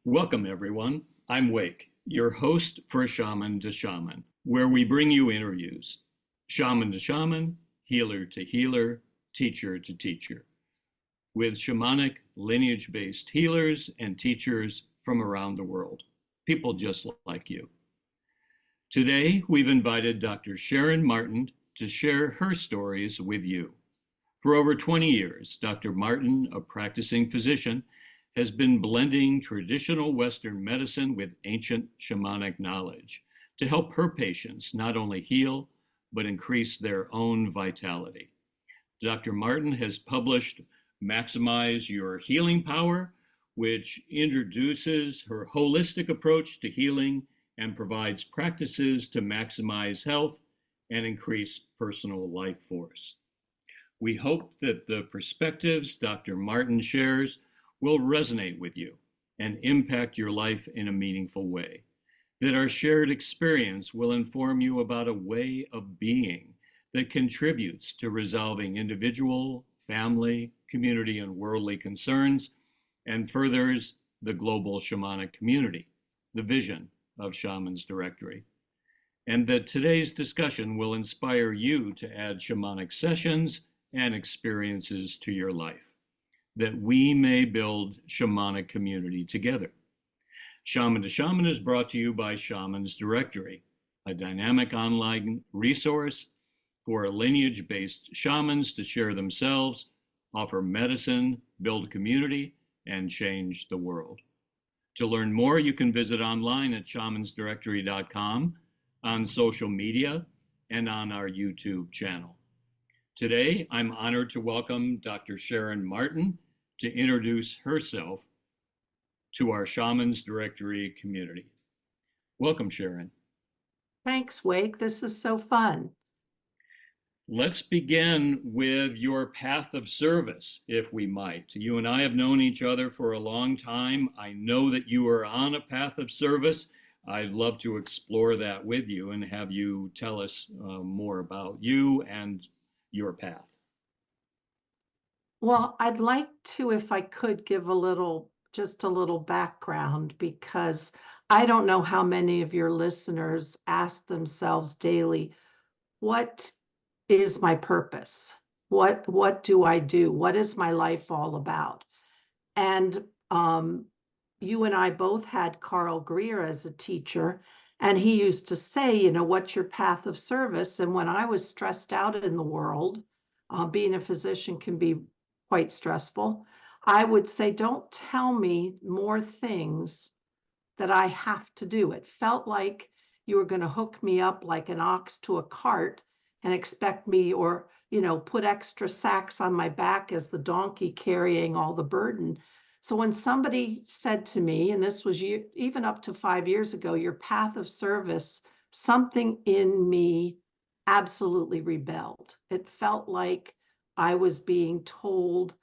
Welcome, everyone. I'm Wake, your host for Shaman to Shaman, where we bring you interviews. Shaman to shaman, healer to healer, teacher to teacher, with shamanic lineage-based healers and teachers from around the world, people just like you. Today, we've invited Dr. Sharon Martin to share her stories with you. For over 20 years, Dr. Martin, a practicing physician, has been blending traditional Western medicine with ancient shamanic knowledge to help her patients not only heal, but increase their own vitality. Dr. Martin has published Maximize Your Healing Power, which introduces her holistic approach to healing and provides practices to maximize health and increase personal life force. We hope that the perspectives Dr. Martin shares will resonate with you and impact your life in a meaningful way, that our shared experience will inform you about a way of being that contributes to resolving individual, family, community, and worldly concerns, and furthers the global shamanic community, the vision of Shamans Directory, and that today's discussion will inspire you to add shamanic sessions and experiences to your life, that we may build shamanic community together. Shaman to Shaman is brought to you by Shamans Directory, a dynamic online resource for lineage-based shamans to share themselves, offer medicine, build community, and change the world. To learn more, you can visit online at shamansdirectory.com, on social media, and on our YouTube channel. Today, I'm honored to welcome Dr. Sharon Martin to introduce herself to our Shamans Directory community. Welcome, Sharon. Thanks, Wake. This is so fun. Let's begin with your path of service, if we might. You and I have known each other for a long time. I know that you are on a path of service. I'd love to explore that with you and have you tell us more about you and your path. Well, I'd like to, if I could, give just a little background, because I don't know how many of your listeners ask themselves daily, what is my purpose? What do I do? What is my life all about? And you and I both had Carl Greer as a teacher, and he used to say, what's your path of service? And when I was stressed out in the world, being a physician can be quite stressful. I would say, don't tell me more things that I have to do. It felt like you were going to hook me up like an ox to a cart and expect me, or, put extra sacks on my back as the donkey carrying all the burden. So when somebody said to me, and this was even up to 5 years ago, your path of service, something in me absolutely rebelled. It felt like I was being told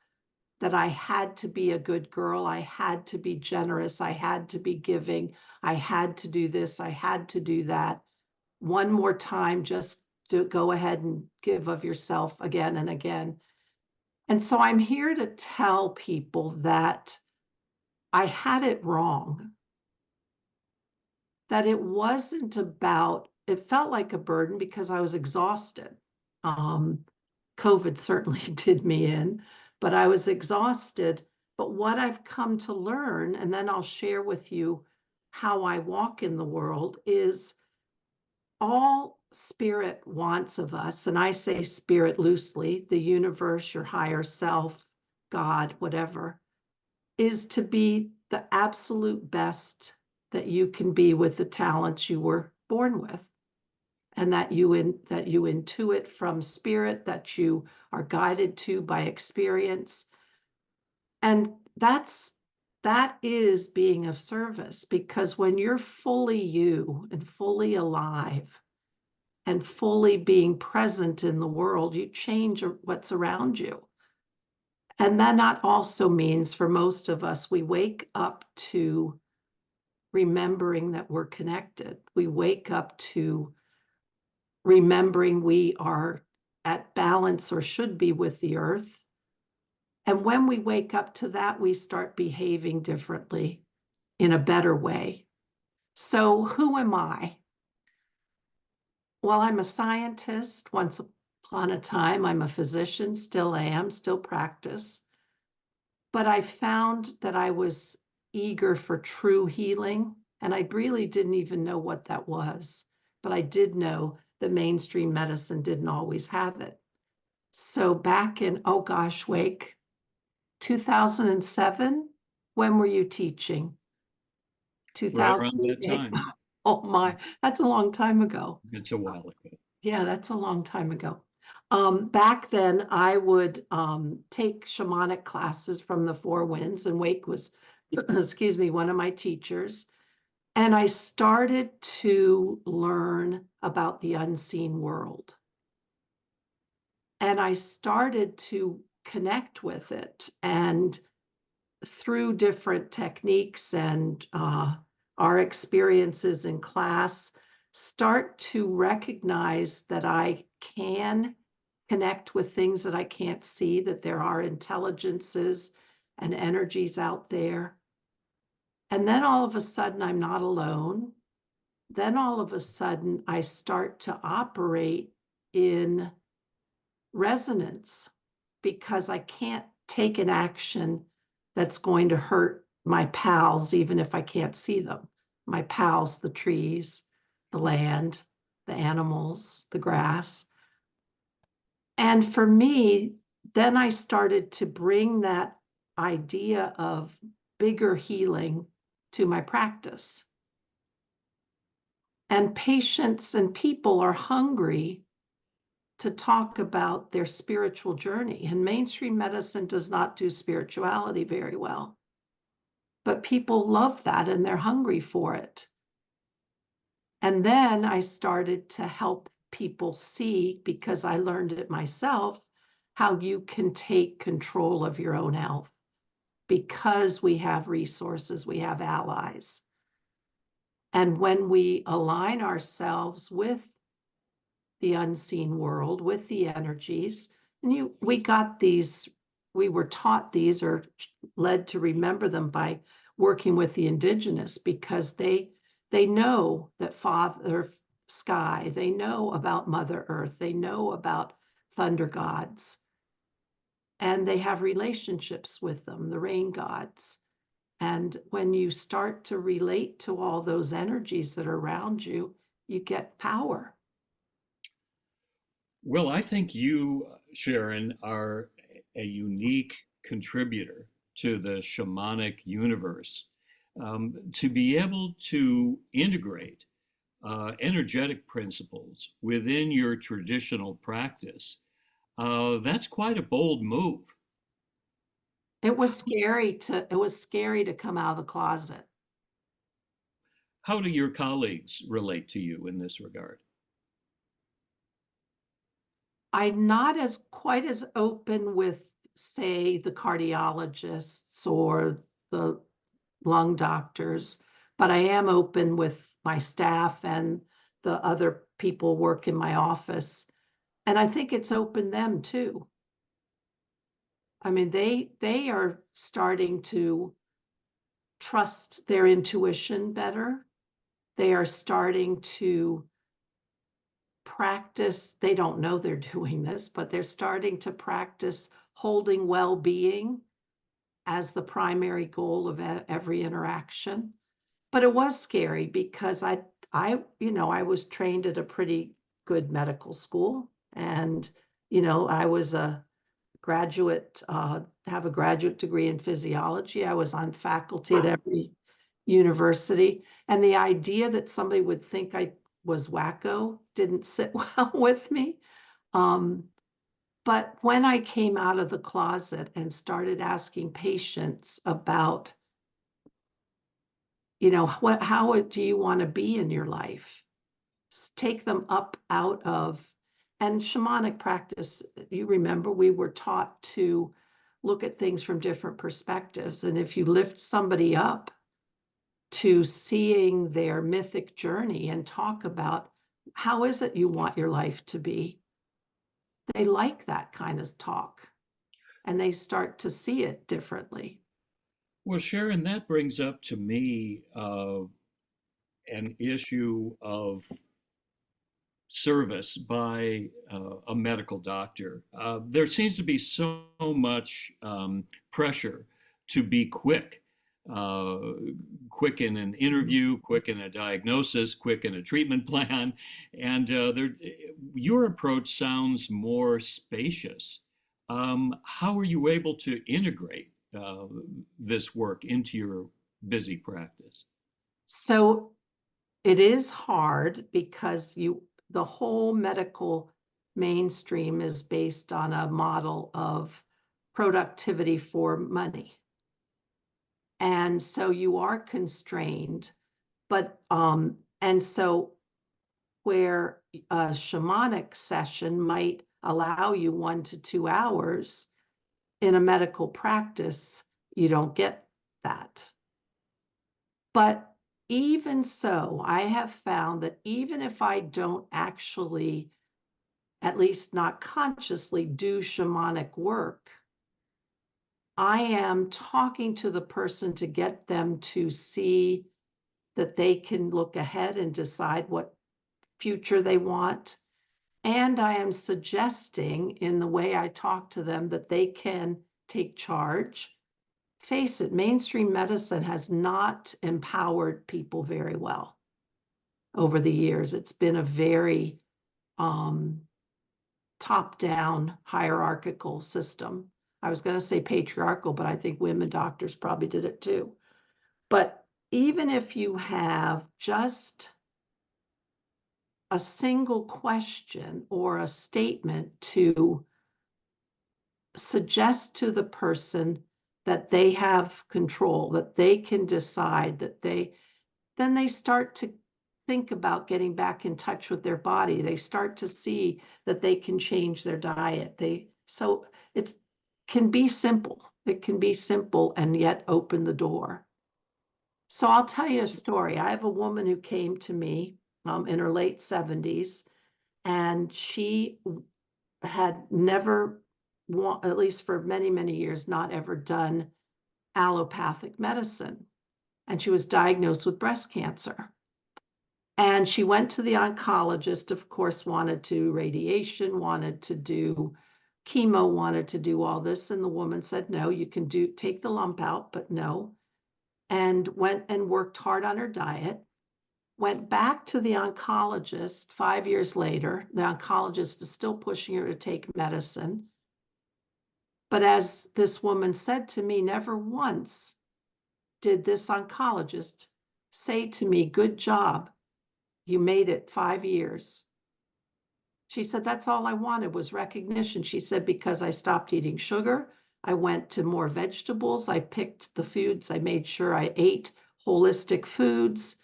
that I had to be a good girl, I had to be generous, I had to be giving, I had to do this, I had to do that. One more time, just to go ahead and give of yourself again and again. And so I'm here to tell people that I had it wrong, that it wasn't about, it felt like a burden because I was exhausted. COVID certainly did me in, but I was exhausted. But what I've come to learn, and then I'll share with you how I walk in the world, is all spirit wants of us, and I say spirit loosely, the universe, your higher self, God, whatever, is to be the absolute best that you can be with the talents you were born with, and that you intuit from spirit, that you are guided to by experience. And that is being of service, because when you're fully you and fully alive and fully being present in the world, you change what's around you. And that also means, for most of us, we wake up to remembering that we're connected. We wake up to remembering we are at balance, or should be, with the earth. And when we wake up to that, we start behaving differently in a better way. So who am I? Well, I'm a scientist. Once upon a time, I'm a physician, still am, still practice. But I found that I was eager for true healing, and I really didn't even know what that was. But I did know that mainstream medicine didn't always have it. So back in, oh gosh, Wake, 2007, when were you teaching? Right around that 2008. time. Oh my, that's a long time ago. It's a while ago. Yeah, that's a long time ago. Back then, I would take shamanic classes from the Four Winds, and Wake was, excuse me, one of my teachers. And I started to learn about the unseen world. And I started to connect with it. And through different techniques and our experiences in class, start to recognize that I can connect with things that I can't see, that there are intelligences and energies out there. And then all of a sudden, I'm not alone. Then all of a sudden, I start to operate in resonance because I can't take an action that's going to hurt my pals, even if I can't see them. My pals, the trees, the land, the animals, the grass. And for me, then I started to bring that idea of bigger healing to my practice. And patients and people are hungry to talk about their spiritual journey. And mainstream medicine does not do spirituality very well. But people love that and they're hungry for it. And then I started to help people see, because I learned it myself, how you can take control of your own health because we have resources, we have allies. And when we align ourselves with the unseen world, with the energies, and we got these, we were taught these or led to remember them by working with the indigenous, because they know that Father Sky, they know about Mother Earth, they know about thunder gods, and they have relationships with them, the rain gods. And when you start to relate to all those energies that are around you, you get power. Well, I think you, Sharon, are a unique contributor to the shamanic universe. To be able to integrate energetic principles within your traditional practice, that's quite a bold move. It was scary to come out of the closet. How do your colleagues relate to you in this regard? I'm not as quite as open with, say, the cardiologists or the lung doctors, but I am open with my staff and the other people work in my office. And I think it's opened them too. I mean, they are starting to trust their intuition better. They are starting to practice, they don't know they're doing this, but they're starting to practice holding well-being as the primary goal of every interaction. But it was scary because I was trained at a pretty good medical school, and I was a graduate, have a graduate degree in physiology. I was on faculty at every university, and the idea that somebody would think I was wacko didn't sit well with me. But when I came out of the closet and started asking patients about, how do you want to be in your life? Take them up out of, and shamanic practice, you remember we were taught to look at things from different perspectives. And if you lift somebody up to seeing their mythic journey and talk about how is it you want your life to be, they like that kind of talk and they start to see it differently. Well, Sharon, that brings up to me an issue of service by a medical doctor. There seems to be so much pressure to be quick, uh, quick in an interview, quick in a diagnosis, quick in a treatment plan. And your approach sounds more spacious. How are you able to integrate this work into your busy practice? So it is hard because the whole medical mainstream is based on a model of productivity for money. And so you are constrained, and so where a shamanic session might allow you 1 to 2 hours in a medical practice, you don't get that. But even so, I have found that even if I don't actually, at least not consciously, do shamanic work, I am talking to the person to get them to see that they can look ahead and decide what future they want. And I am suggesting in the way I talk to them that they can take charge. Face it, mainstream medicine has not empowered people very well over the years. It's been a very top-down hierarchical system. I was going to say patriarchal, but I think women doctors probably did it too. But even if you have just a single question or a statement to suggest to the person that they have control, that they can decide, then they start to think about getting back in touch with their body. They start to see that they can change their diet. So it can be simple. It can be simple and yet open the door. So I'll tell you a story. I have a woman who came to me in her late 70s, and she had never, at least for many, many years, not ever done allopathic medicine. And she was diagnosed with breast cancer. And she went to the oncologist, of course, wanted to radiation, wanted to do chemo, wanted to do all this. And the woman said, no, you can take the lump out, but no. And went and worked hard on her diet. Went back to the oncologist 5 years later. The oncologist is still pushing her to take medicine. But as this woman said to me, never once did this oncologist say to me, good job, you made it 5 years. She said, that's all I wanted was recognition. She said, because I stopped eating sugar, I went to more vegetables, I picked the foods, I made sure I ate holistic foods.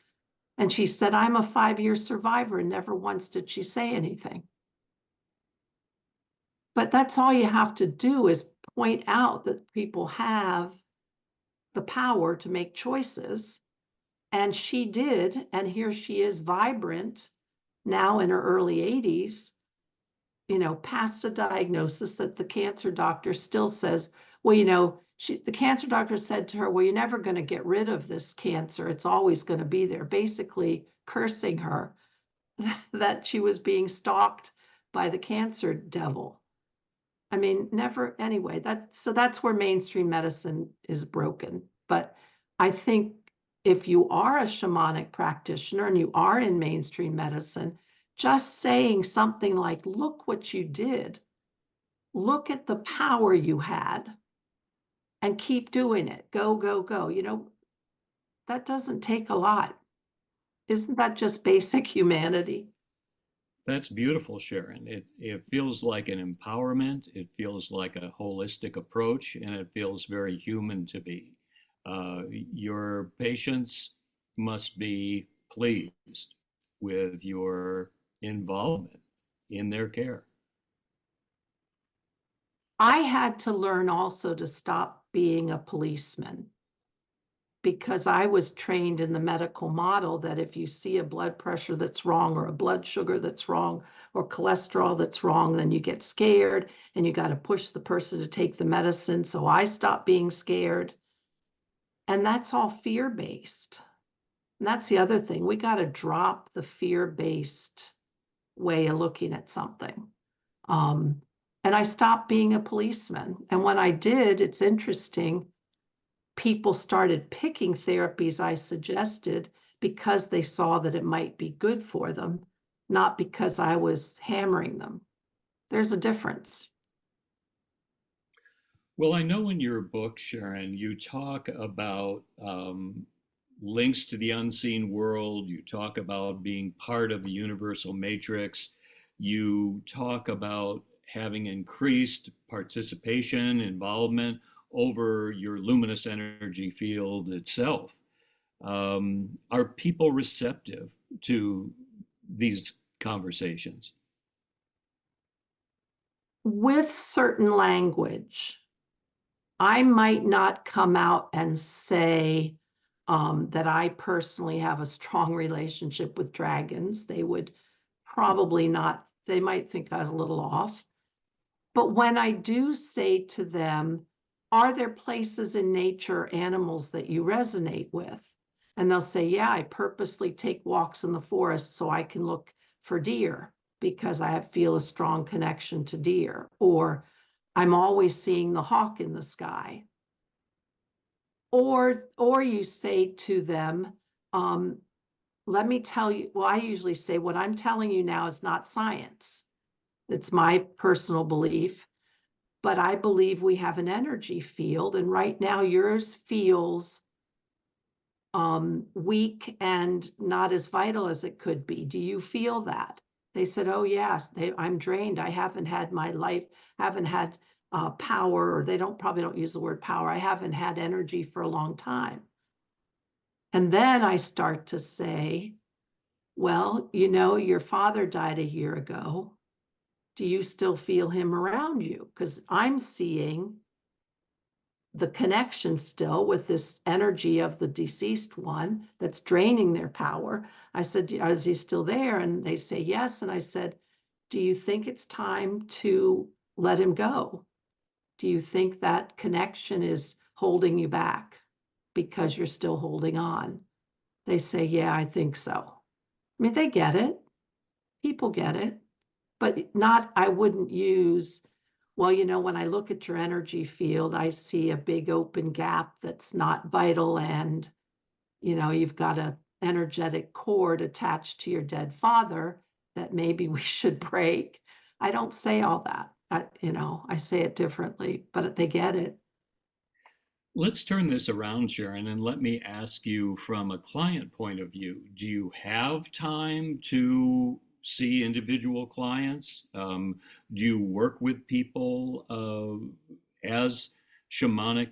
And she said, I'm a 5-year survivor, and never once did she say anything. But that's all you have to do is point out that people have the power to make choices. And she did, and here she is, vibrant, now in her early 80s, past a diagnosis that the cancer doctor still says, well, the cancer doctor said to her, well, you're never going to get rid of this cancer. It's always going to be there, basically cursing her that she was being stalked by the cancer devil. I mean, never, anyway, that's where mainstream medicine is broken. But I think if you are a shamanic practitioner and you are in mainstream medicine, just saying something like, look what you did, look at the power you had, and keep doing it, go, go, go. That doesn't take a lot. Isn't that just basic humanity? That's beautiful, Sharon. It feels like an empowerment. It feels like a holistic approach, and it feels very human to me. Your patients must be pleased with your involvement in their care. I had to learn also to stop being a policeman, because I was trained in the medical model that if you see a blood pressure that's wrong or a blood sugar that's wrong or cholesterol that's wrong, then you get scared and you got to push the person to take the medicine. So I stopped being scared. And that's all fear-based. And that's the other thing. We got to drop the fear-based way of looking at something. And I stopped being a policeman. And when I did, it's interesting, people started picking therapies I suggested because they saw that it might be good for them, not because I was hammering them. There's a difference. Well, I know in your book, Sharon, you talk about links to the unseen world. You talk about being part of the universal matrix. You talk about having increased participation, involvement over your luminous energy field itself. Are people receptive to these conversations? With certain language, I might not come out and say that I personally have a strong relationship with dragons. They would probably not, they might think I was a little off. But when I do say to them, are there places in nature, animals that you resonate with? And they'll say, yeah, I purposely take walks in the forest so I can look for deer because I feel a strong connection to deer. Or I'm always seeing the hawk in the sky. Or you say to them, let me tell you, well, I usually say, what I'm telling you now is not science. It's my personal belief, but I believe we have an energy field, and right now yours feels weak and not as vital as it could be. Do you feel that? They said, oh yes, I'm drained. I haven't had my life, haven't had power, or they probably don't use the word power. I haven't had energy for a long time. And then I start to say, well, you know, your father died a year ago. Do you still feel him around you? Because I'm seeing the connection still with this energy of the deceased one that's draining their power. I said, is he still there? And they say yes. And I said, do you think it's time to let him go? Do you think that connection is holding you back because you're still holding on? They say, yeah, I think so. I mean, they get it. People get it, but not, I wouldn't use, well, you know, when I look at your energy field, I see a big open gap that's not vital. And, you know, you've got an energetic cord attached to your dead father that maybe we should break. I don't say all that. You know, I say it differently, but they get it. Let's turn this around, Sharon, and let me ask you from a client point of view. Do you have time to see individual clients? Do you work with people as shamanic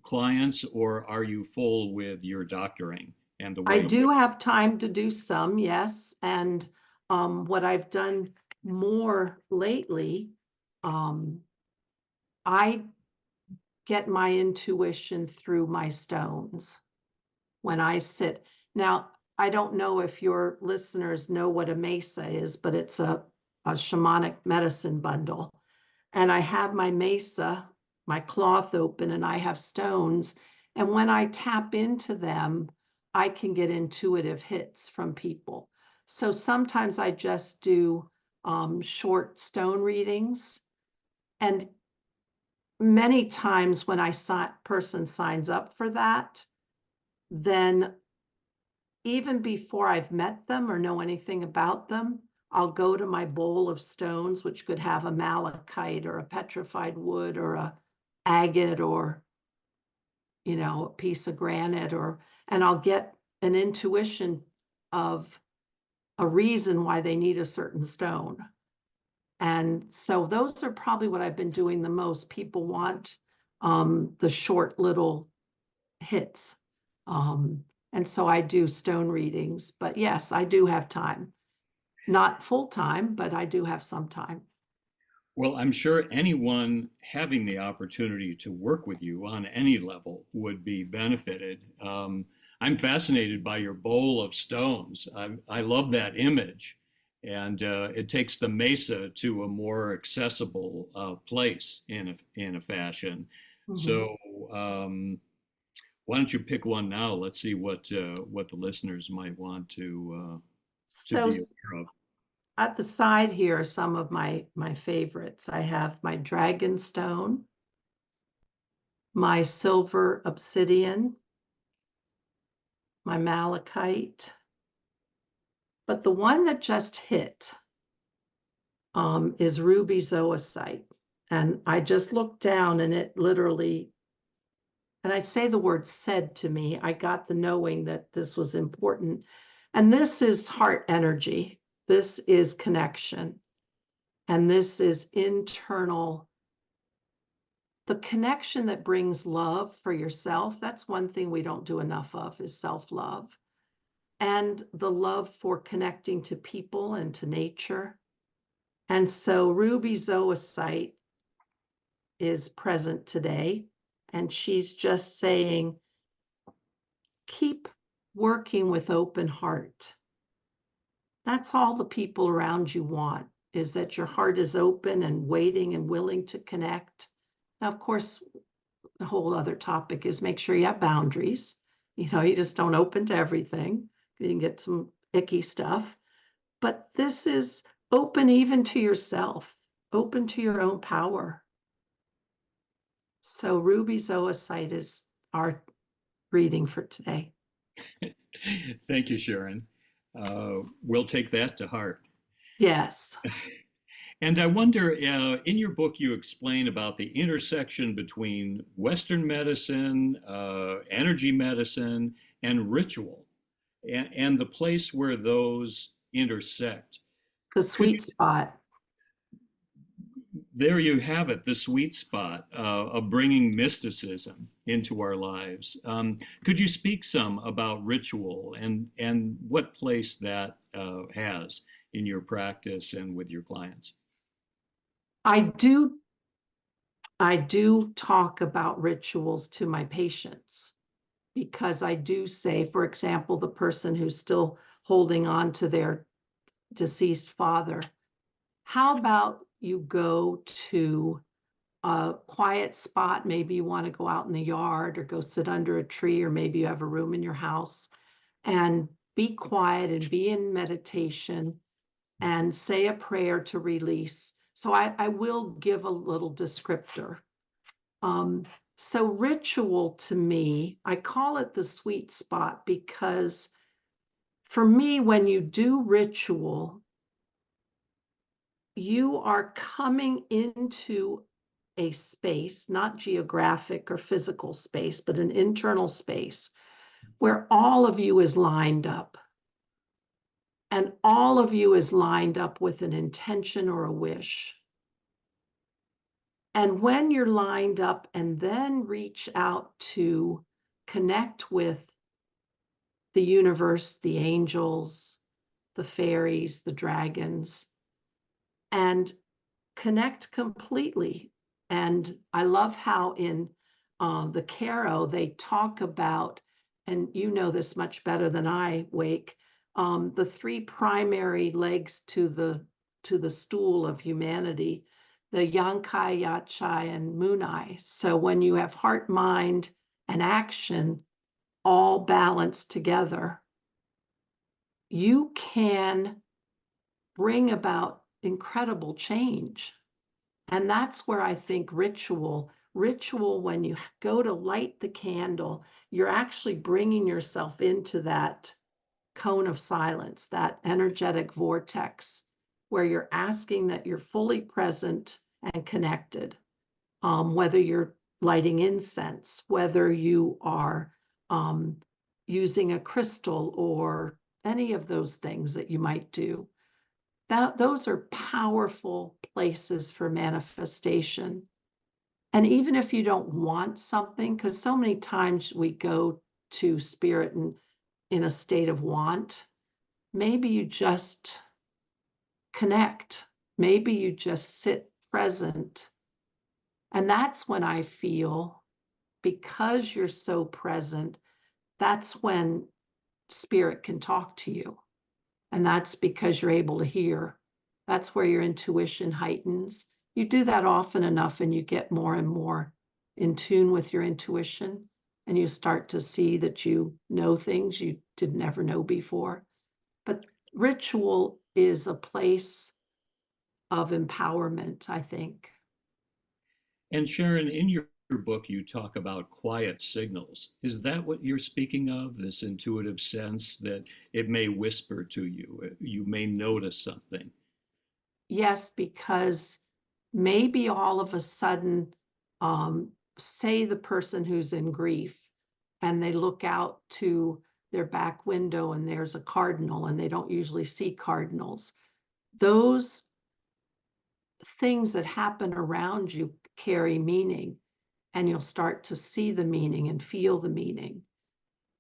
clients, or are you full with your doctoring and the I way? do have time to do some, yes. And what I've done more lately, um, I get my intuition through my stones when I sit. Now, I don't know if your listeners know what a mesa is, but it's a shamanic medicine bundle. And I have my mesa, my cloth open, and I have stones. And when I tap into them, I can get intuitive hits from people. So sometimes I just do short stone readings. And many times when person signs up for that, then even before I've met them or know anything about them, I'll go to my bowl of stones, which could have a malachite or a petrified wood or a agate or, you know, a piece of granite, and I'll get an intuition of a reason why they need a certain stone. And so those are probably what I've been doing the most. People want the short little hits. And so I do stone readings, but yes, I do have time. Not full time, but I do have some time. Well, I'm sure anyone having the opportunity to work with you on any level would be benefited. I'm fascinated by your bowl of stones. I love that image, and it takes the mesa to a more accessible place in a fashion. Mhm. So, um, Why don't you pick one now? Let's see what the listeners might want to So be aware of. at the side here are some of my favorites. I have my dragon stone, my silver obsidian, my malachite, but the one that just hit is ruby zoisite. And I just looked down and it literally, and I say the word said to me, I got the knowing that this was important. And this is heart energy. This is connection. And this is internal, the connection that brings love for yourself. That's one thing we don't do enough of, is self-love. And the love for connecting to people and to nature. And so ruby zoisite is present today. And she's just saying, keep working with open heart. That's all the people around you want, is that your heart is open and waiting and willing to connect. Now, of course, the whole other topic is make sure you have boundaries. You just don't open to everything. You can get some icky stuff. But this is open even to yourself, open to your own power. So ruby zoisite is our reading for today. Thank you, Sharon. We'll take that to heart. Yes. And I wonder, in your book, you explain about the intersection between Western medicine, energy medicine, and ritual, and the place where those intersect. The Could you, sweet spot. there you have it, the sweet spot of bringing mysticism into our lives. Could you speak some about ritual and what place that has in your practice and with your clients? I do talk about rituals to my patients, because I do say, for example, the person who's still holding on to their deceased father, how about you go to a quiet spot? Maybe you want to go out in the yard or go sit under a tree, or maybe you have a room in your house, and be quiet and be in meditation and say a prayer to release. So I will give a little descriptor. So ritual to me, I call it the sweet spot, because for me, when you do ritual, you are coming into a space, not geographic or physical space, but an internal space where all of you is lined up. And all of you is lined up with an intention or a wish. And when you're lined up and then reach out to connect with the universe, the angels, the fairies, the dragons, and connect completely. And I love how in the Caro, they talk about, and you know this much better than I, Wake, the three primary legs to the stool of humanity, the Yankai, Yachai, and Munai. So when you have heart, mind, and action all balanced together, you can bring about incredible change. And that's where I think ritual, when you go to light the candle, you're actually bringing yourself into that cone of silence, that energetic vortex, where you're asking that you're fully present and connected. Whether you're lighting incense, whether you are using a crystal or any of those things that you might do. Those are powerful places for manifestation. And even if you don't want something, because so many times we go to spirit in a state of want, maybe you just connect. Maybe you just sit present. And that's when I feel, because you're so present, that's when spirit can talk to you. And that's because you're able to hear. That's where your intuition heightens. You do that often enough and you get more and more in tune with your intuition. and you start to see that you know things you did never know before. But ritual is a place of empowerment, I think. And Sharon, in your book, you talk about quiet signals. Is that what you're speaking of? This intuitive sense that it may whisper to you, you may notice something. Yes, because maybe all of a sudden, say the person who's in grief and they look out to their back window and there's a cardinal and they don't usually see cardinals. Those things that happen around you carry meaning, and you'll start to see the meaning and feel the meaning.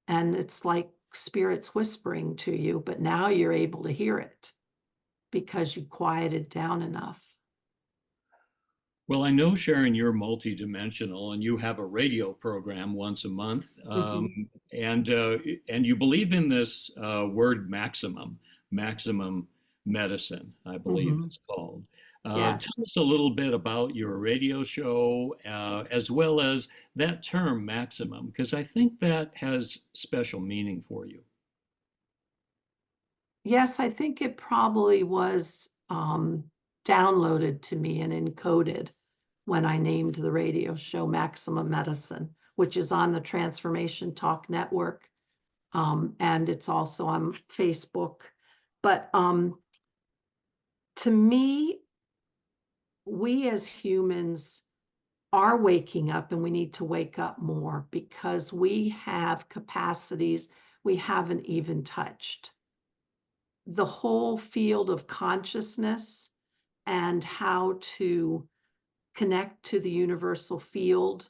And it's like spirits whispering to you, but now you're able to hear it because you quieted down enough. Well, I know, Sharon, you're multidimensional and you have a radio program once a month, Mhm, and and you believe in this word maximum medicine, I believe mhm. it's called. Yes. Tell us a little bit about your radio show, as well as that term maximum, because I think that has special meaning for you. Yes, I think it probably was downloaded to me and encoded when I named the radio show Maximum Medicine, which is on the Transformation Talk Network. And it's also on Facebook. But to me, we as humans are waking up, and we need to wake up more because we have capacities we haven't even touched. The whole field of consciousness and how to connect to the universal field.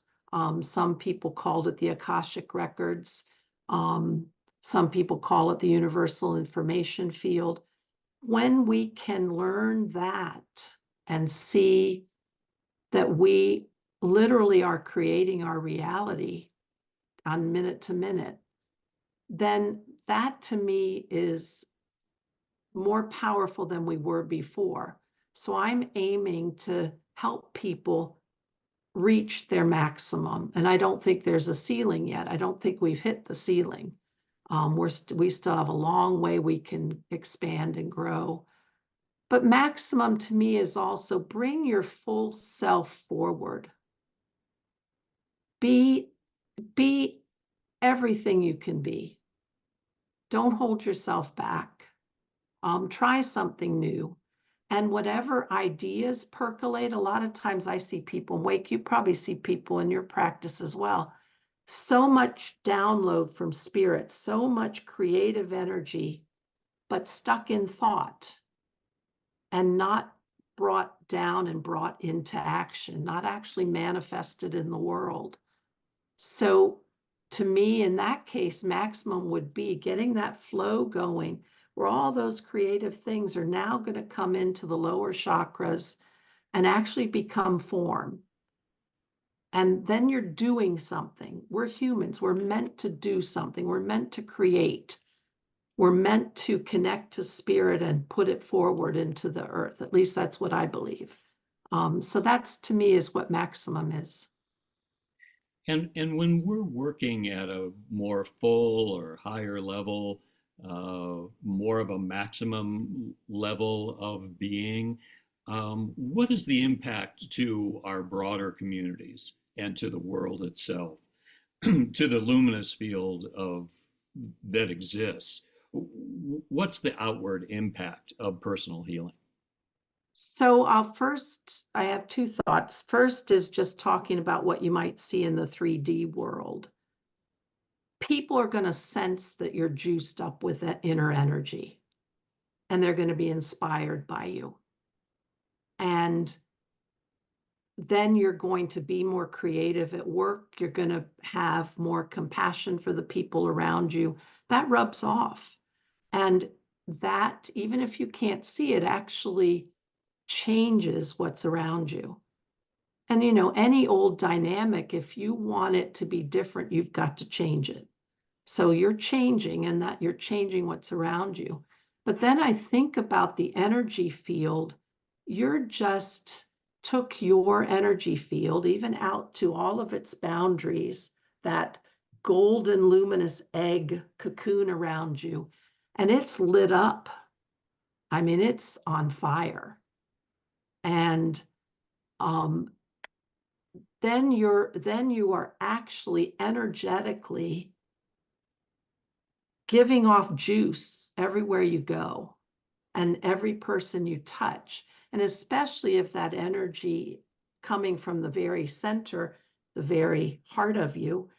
Some people called it the Akashic Records. Um, some people call it the universal information field. When we can learn that and see that we literally are creating our reality on minute to minute, then that to me is more powerful than we were before. So I'm aiming to help people reach their maximum. And I don't think there's a ceiling yet. I don't think we've hit the ceiling. We still have a long way we can expand and grow. But maximum to me is also bring your full self forward. Be be everything you can be. Don't hold yourself back. Try something new. And whatever ideas percolate, a lot of times I see people, Wake, you probably see people in your practice as well. So much download from spirit, so much creative energy, but stuck in thought and not brought down and brought into action, not actually manifested in the world. So to me, in that case, maximum would be getting that flow going where all those creative things are now going to come into the lower chakras and actually become form. And then you're doing something. We're humans. We're meant to do something. We're meant to create. We're meant to connect to spirit and put it forward into the earth. At least that's what I believe. So that's to me is what maximum is. And when we're working at a more full or higher level, more of a maximum level of being, what is the impact to our broader communities and to the world itself, to the luminous field of that exists? What's the outward impact of personal healing? So first, I have two thoughts. First is just talking about what you might see in the 3D world. People are going to sense that you're juiced up with that inner energy, and they're going to be inspired by you. And then you're going to be more creative at work. You're going to have more compassion for the people around you. That rubs off. And that, even if you can't see it, actually changes what's around you. And any old dynamic, if you want it to be different, you've got to change it. So you're changing, and that you're changing what's around you. But then I think about the energy field. You're just took your energy field, even out to all of its boundaries, that golden luminous egg cocoon around you, and it's lit up. I mean, it's on fire. And then you are actually energetically giving off juice everywhere you go and every person you touch. And especially if that energy coming from the very center, the very heart of you,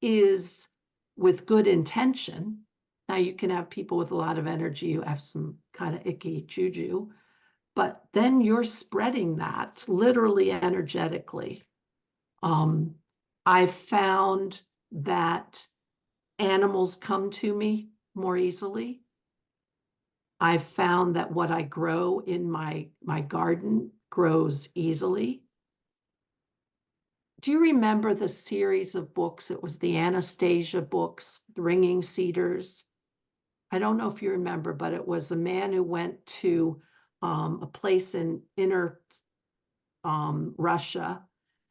is with good intention. Now, you can have people with a lot of energy who have some kind of icky juju, but then you're spreading that literally energetically. I found that animals come to me more easily. I found that what I grow in my garden grows easily. Do you remember the series of books? It was the Anastasia books, Ringing Cedars. I don't know if you remember, but it was a man who went to a place in inner Russia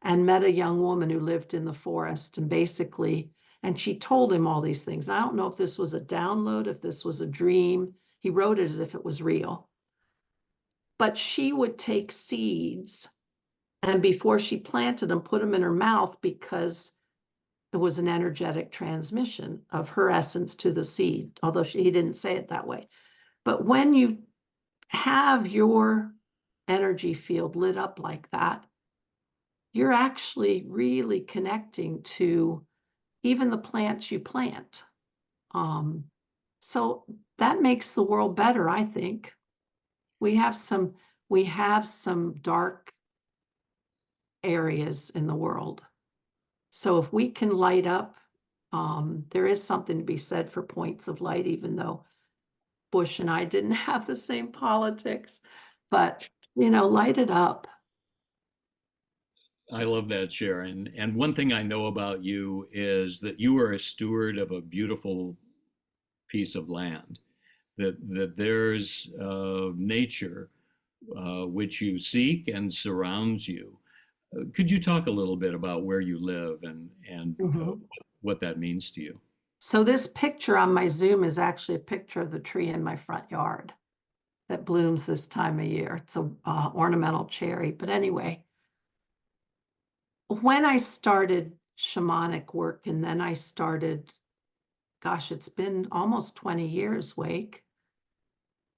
and met a young woman who lived in the forest, and she told him all these things. I don't know if this was a download, if this was a dream. He wrote it as if it was real. But she would take seeds, and before she planted them, put them in her mouth, because it was an energetic transmission of her essence to the seed, although he didn't say it that way. But when you have your energy field lit up like that, you're actually really connecting to even the plants you plant. So that makes the world better, I think. We have some dark areas in the world. So if we can light up, there is something to be said for points of light, even though Bush and I didn't have the same politics, but light it up. I love that, Sharon. And one thing I know about you is that you are a steward of a beautiful piece of land. That there's nature which you seek and surrounds you. Could you talk a little bit about where you live and what that means to you? So this picture on my Zoom is actually a picture of the tree in my front yard that blooms this time of year. It's a ornamental cherry. But anyway, when I started shamanic work, and then I started, gosh, it's been almost 20 years, Wake.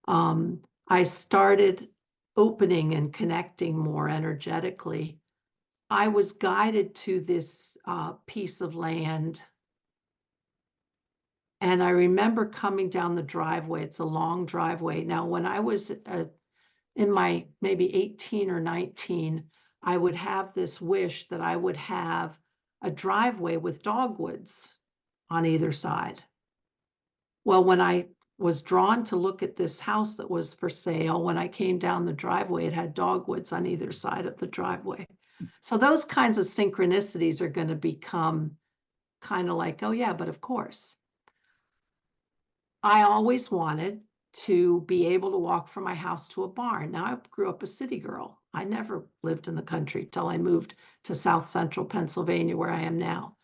I started opening and connecting more energetically. I was guided to this piece of land. And I remember coming down the driveway. It's a long driveway. Now, when I was in my maybe 18 or 19, I would have this wish that I would have a driveway with dogwoods on either side. Well, when I was drawn to look at this house that was for sale, when I came down the driveway, it had dogwoods on either side of the driveway. So those kinds of synchronicities are going to become kind of like, oh yeah, but of course. I always wanted to be able to walk from my house to a barn. Now, I grew up a city girl. I never lived in the country till I moved to South Central Pennsylvania, where I am now.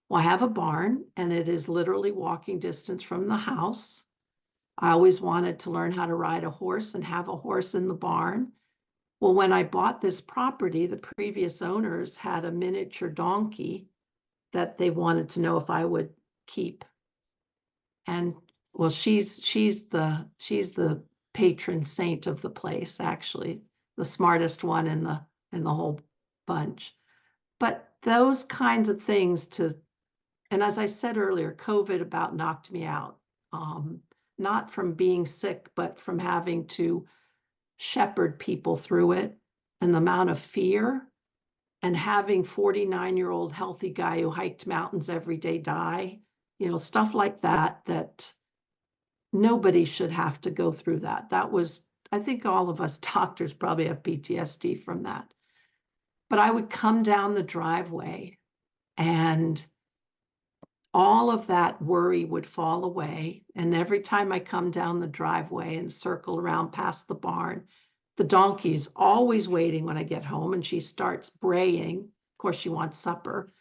Well, I have a barn, and it is literally walking distance from the house. I always wanted to learn how to ride a horse and have a horse in the barn. Well, when I bought this property, the previous owners had a miniature donkey that they wanted to know if I would keep. And well, she's the patron saint of the place, actually, the smartest one in the whole bunch. But those kinds of things and as I said earlier, COVID about knocked me out. Not from being sick, but from having to shepherd people through it, and the amount of fear, and having 49-year-old healthy guy who hiked mountains every day die, stuff like that nobody should have to go through that. That was, I think all of us doctors probably have PTSD from that. But I would come down the driveway, and all of that worry would fall away. And every time I come down the driveway and circle around past the barn, the donkey's always waiting when I get home, and she starts braying. Of course, she wants supper.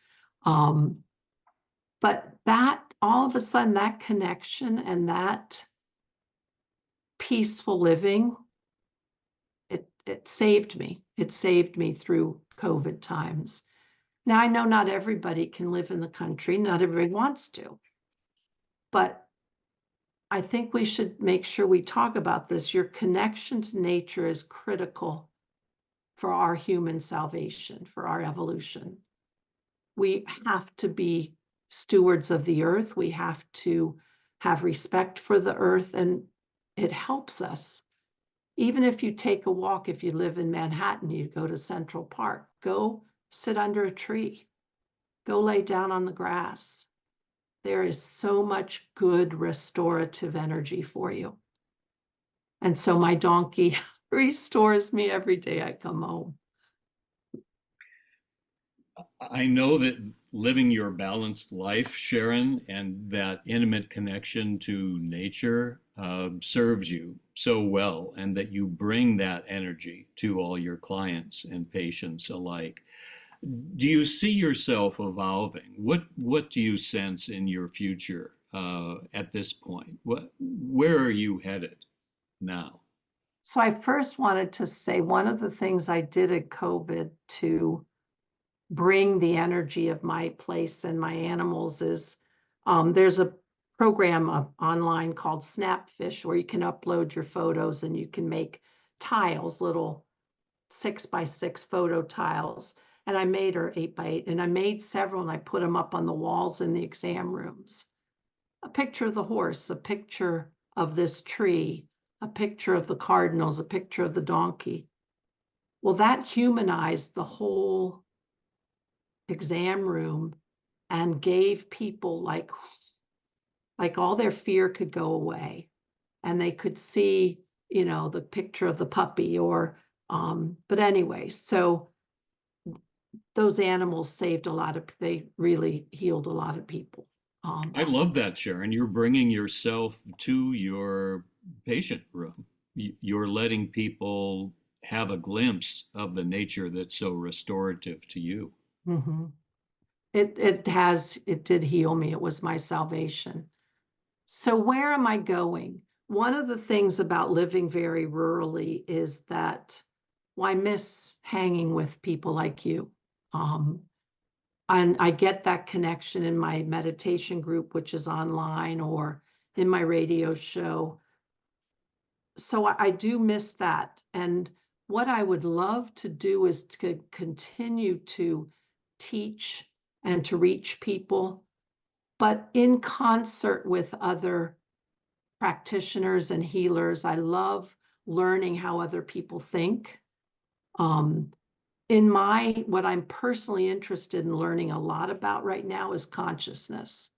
But that, all of a sudden, that connection and that peaceful living, it saved me. It saved me through COVID times. Now, I know not everybody can live in the country, not everybody wants to, but I think we should make sure we talk about this. Your connection to nature is critical for our human salvation, for our evolution. We have to be stewards of the earth. We have to have respect for the earth, and it helps us. Even if you take a walk, if you live in Manhattan, you go to Central Park, go sit under a tree, go lay down on the grass. There is so much good restorative energy for you. And so my donkey restores me every day I come home. I know that living your balanced life, Sharon, and that intimate connection to nature serves you so well, and that you bring that energy to all your clients and patients alike. Do you see yourself evolving? What do you sense in your future at this point? Where are you headed now? So I first wanted to say one of the things I did at COVID to bring the energy of my place and my animals is there's a program online called Snapfish where you can upload your photos and you can make tiles, little 6x6 photo tiles. And I made her 8x8, and I made several and I put them up on the walls in the exam rooms. A picture of the horse, a picture of this tree, a picture of the cardinals, a picture of the donkey. Well, that humanized the whole exam room and gave people like all their fear could go away, and they could see, the picture of the puppy but anyway, so those animals saved they really healed a lot of people. I love that, Sharon. You're bringing yourself to your patient room. You're letting people have a glimpse of the nature that's so restorative to you. Mm-hmm. It did heal me. It was my salvation. So where am I going? One of the things about living very rurally is that, well, I miss hanging with people like you. And I get that connection in my meditation group, which is online, or in my radio show. So I do miss that. And what I would love to do is to continue to teach and to reach people, but in concert with other practitioners and healers. I love learning how other people think. What I'm personally interested in learning a lot about right now is consciousness.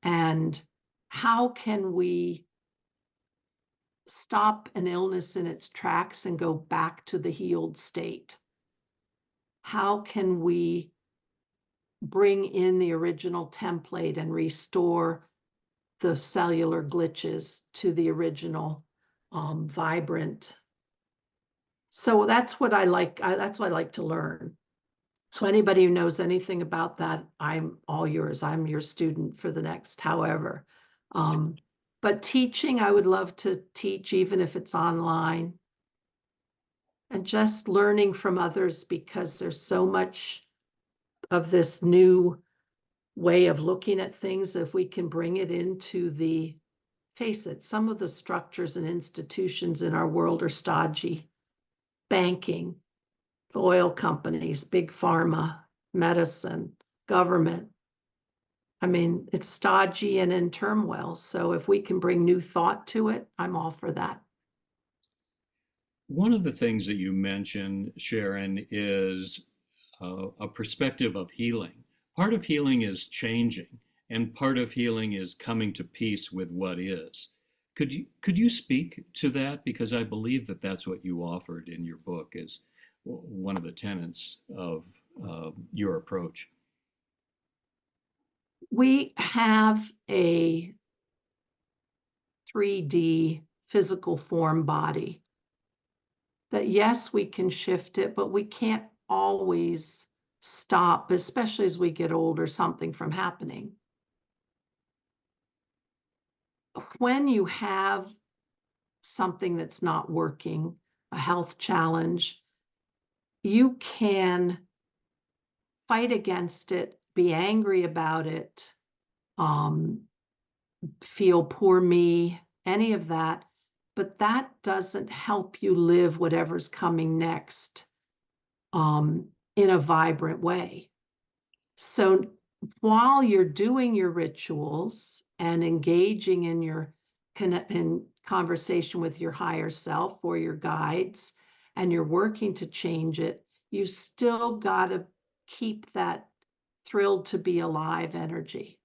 And how can we stop an illness in its tracks and go back to the healed state? How can we bring in the original template and restore the cellular glitches to the original vibrant? So that's what I like. That's what I like to learn. So anybody who knows anything about that, I'm all yours. I'm your student for the next however. But teaching, I would love to teach, even if it's online. And just learning from others, because there's so much of this new way of looking at things. If we can bring it into face it, some of the structures and institutions in our world are stodgy. Banking, the oil companies, big pharma, medicine, government. I mean, it's stodgy and in turmoil. So if we can bring new thought to it, I'm all for that. One of the things that you mentioned, Sharon, is a perspective of healing. Part of healing is changing, and part of healing is coming to peace with what is. Could you speak to that? Because I believe that that's what you offered in your book is one of the tenets of your approach. We have a 3D physical form body that, yes, we can shift it, but we can't always stop, especially as we get older, something from happening. When you have something that's not working, a health challenge, you can fight against it, be angry about it, um, feel poor me, any of that. But that doesn't help you live whatever's coming next in a vibrant way. So while you're doing your rituals and engaging in your in conversation with your higher self or your guides, and you're working to change it, you still got to keep that thrilled to be alive energy,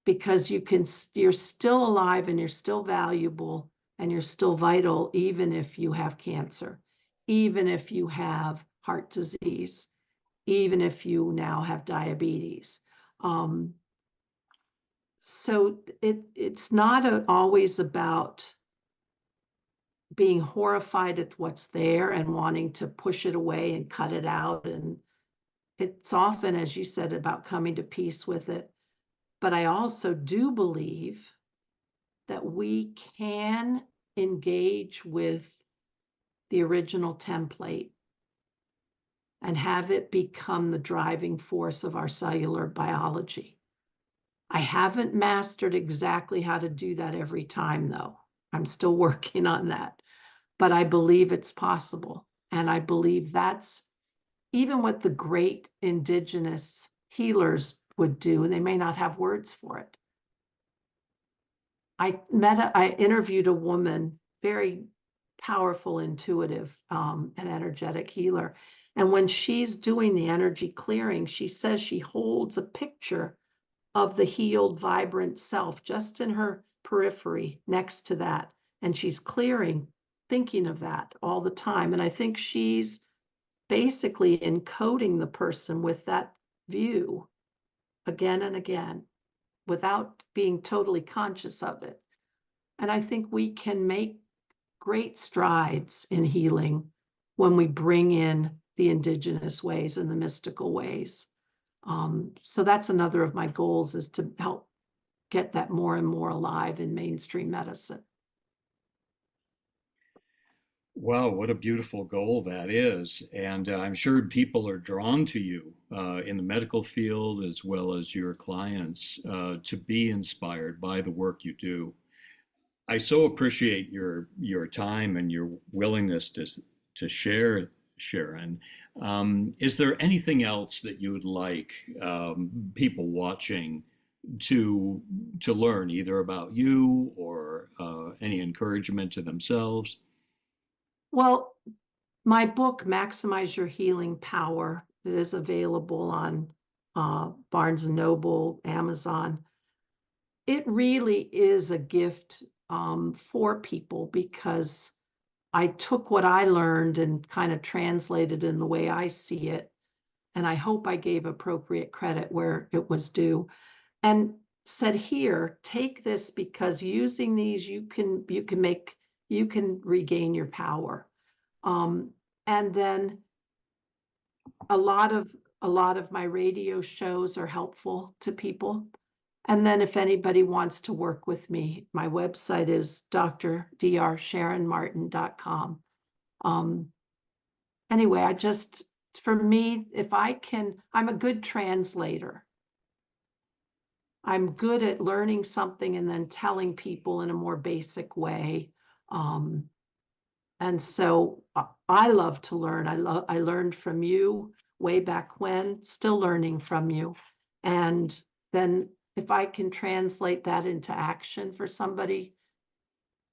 because you're still alive and you're still valuable and you're still vital, even if you have cancer, even if you have heart disease, even if you now have diabetes. So it's not always about being horrified at what's there and wanting to push it away and cut it out. And it's often, as you said, about coming to peace with it. But I also do believe that we can engage with the original template and have it become the driving force of our cellular biology. I haven't mastered exactly how to do that every time, though. I'm still working on that, but I believe it's possible. And I believe that's even what the great indigenous healers would do, and they may not have words for it. I interviewed a woman, very powerful, intuitive, and energetic healer. And when she's doing the energy clearing, she says she holds a picture of the healed, vibrant self just in her periphery next to that. And she's clearing, thinking of that all the time. And I think she's basically encoding the person with that view again and again without being totally conscious of it. And I think we can make great strides in healing when we bring in the indigenous ways and the mystical ways. So that's another of my goals, is to help get that more and more alive in mainstream medicine. Wow, what a beautiful goal that is. And I'm sure people are drawn to you in the medical field as well as your clients to be inspired by the work you do. I so appreciate your time and your willingness to share, Sharon. Is there anything else that you would like people watching to learn, either about you or any encouragement to themselves? Well, my book, Maximize Your Healing Power, is available on Barnes and Noble, Amazon. It really is a gift for people, because I took what I learned and kind of translated in the way I see it. And I hope I gave appropriate credit where it was due, and said, here, take this, because using these, you can regain your power. And then a lot of my radio shows are helpful to people. And then if anybody wants to work with me, my website is drsharonmartin.com. Anyway, for me, if I can, I'm a good translator. I'm good at learning something and then telling people in a more basic way. And so I love to learn. I learned from you way back when, still learning from you. And then if I can translate that into action for somebody,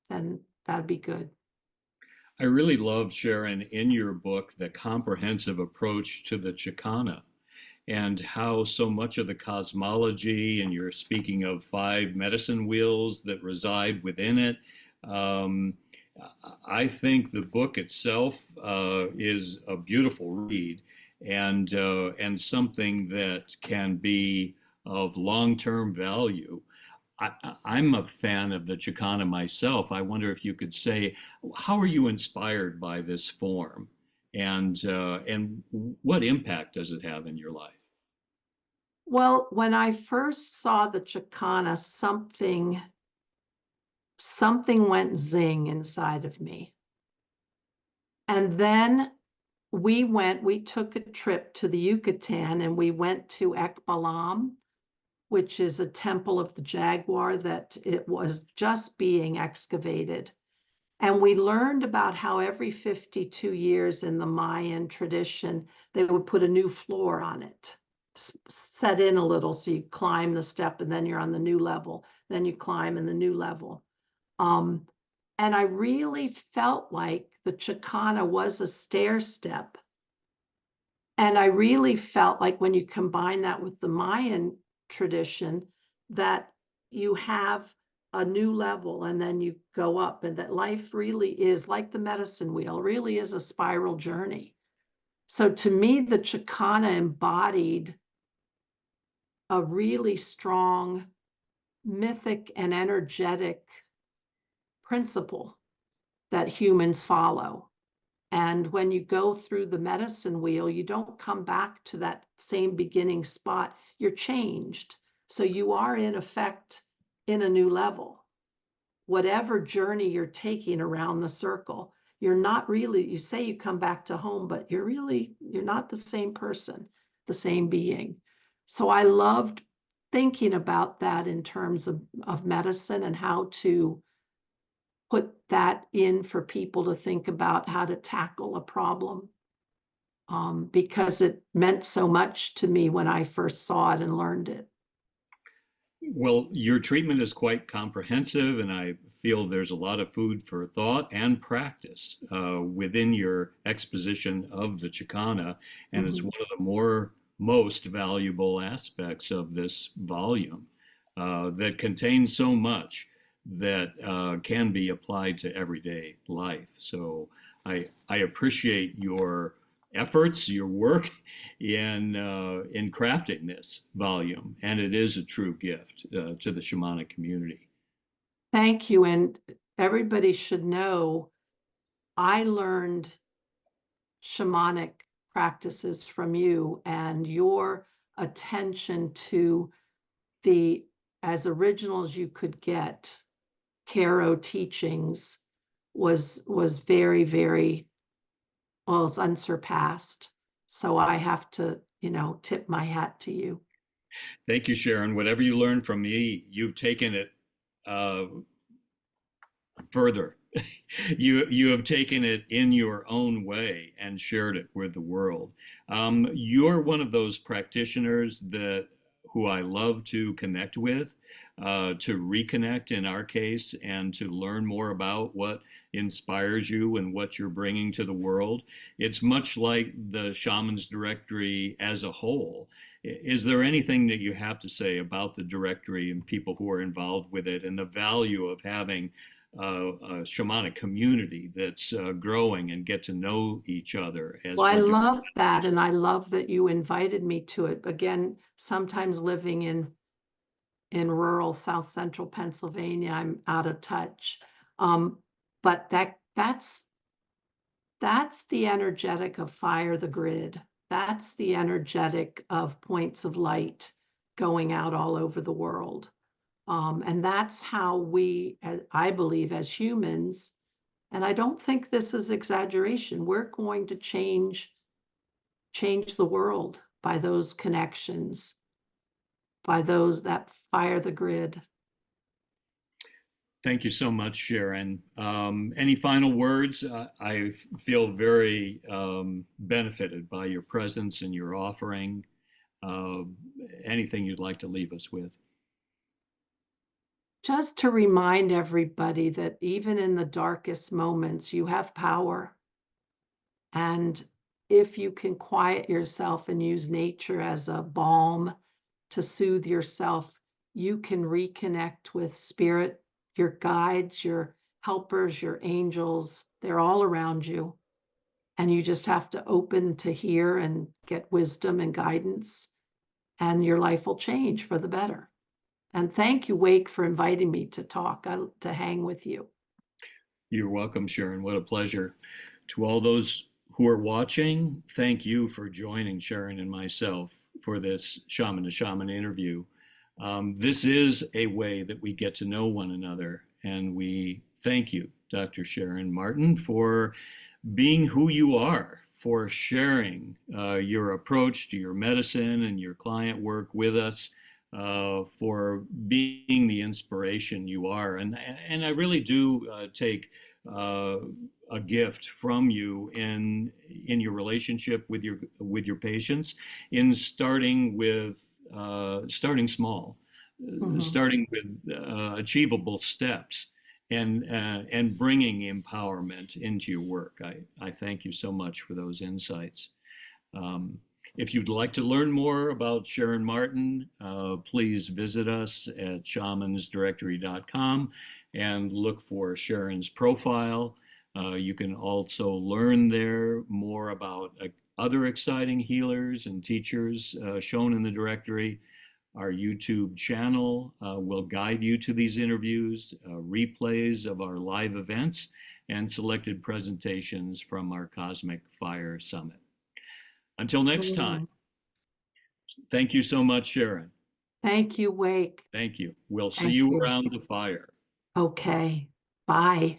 then that'd be good. I really love, Sharon, in your book, the comprehensive approach to the Chicana and how so much of the cosmology, and you're speaking of 5 medicine wheels that reside within it. Um, I think the book itself is a beautiful read, and something that can be of long-term value. I'm a fan of the Chicana myself. I wonder if you could say, how are you inspired by this form? and what impact does it have in your life? Well, when I first saw the Chicana, something went zing inside of me. And then we took a trip to the Yucatan and we went to Ekbalam, which is a temple of the jaguar that it was just being excavated. And we learned about how every 52 years in the Mayan tradition, they would put a new floor on it, set in a little. So you climb the step and then you're on the new level. Then you climb in the new level. Um, and I really felt like the Chicana was a stair step. And I really felt like when you combine that with the Mayan tradition, that you have a new level and then you go up, and that life really is like the medicine wheel, really is a spiral journey. So to me, the Chicana embodied a really strong mythic and energetic principle that humans follow. And when you go through the medicine wheel, you don't come back to that same beginning spot. You're changed. So you are, in effect, in a new level. Whatever journey you're taking around the circle, you're not really, you say you come back to home, but you're not the same person, the same being. So I loved thinking about that in terms of medicine and how to put that in for people to think about how to tackle a problem, because it meant so much to me when I first saw it and learned it. Well, your treatment is quite comprehensive, and I feel there's a lot of food for thought and practice within your exposition of the Chicana, and it's Mhm. one of the most valuable aspects of this volume that contains so much that can be applied to everyday life. So I appreciate your efforts, your work in crafting this volume, and it is a true gift to the shamanic community. Thank you. And everybody should know I learned shamanic practices from you, and your attention to the as original as you could get Caro teachings was very, very, well, it's unsurpassed. So I have to, tip my hat to you. Thank you, Sharon. Whatever you learned from me, you've taken it uh, further. You have taken it in your own way and shared it with the world. You're one of those practitioners that who I love to connect with, to reconnect in our case, and to learn more about what inspires you and what you're bringing to the world. It's much like the Shamans Directory as a whole. Is there anything that you have to say about the directory and people who are involved with it and the value of having a shamanic community that's growing and get to know each other Well, as I we're doing? love that. And I love that you invited me to it. Again, sometimes living in rural South Central Pennsylvania, I'm out of touch. But that's the energetic of Fire the Grid. That's the energetic of points of light going out all over the world. And that's how we, I believe, as humans, and I don't think this is exaggeration, we're going to change the world by those connections, by those that fire the grid. Thank you so much, Sharon. Any final words? I feel very benefited by your presence and your offering. Uh, Anything you'd like to leave us with? Just to remind everybody that even in the darkest moments, you have power. And if you can quiet yourself and use nature as a balm to soothe yourself, you can reconnect with spirit, your guides, your helpers, your angels. They're all around you. And you just have to open to hear and get wisdom and guidance, and your life will change for the better. And thank you, Wake, for inviting me to talk, to hang with you. You're welcome, Sharon. What a pleasure. To all those who are watching, thank you for joining Sharon and myself for this Shaman to Shaman interview. This is a way that we get to know one another, and we thank you, Dr. Sharon Martin, for being who you are, for sharing your approach to your medicine and your client work with us, for being the inspiration you are. And I really do take a gift from you in your relationship with your patients, in starting small, Mhm. starting with achievable steps, and bringing empowerment into your work. I thank you so much for those insights. Um, if you'd like to learn more about Sharon Martin, please visit us at shamansdirectory.com and look for Sharon's profile. You can also learn there more about other exciting healers and teachers shown in the directory. Our YouTube channel will guide you to these interviews, replays of our live events, and selected presentations from our Cosmic Fire Summit. Until next time, Mm. thank you so much, Sharon. Thank you, Wake. Thank you. We'll see Thank you you. around the fire. Okay. Bye.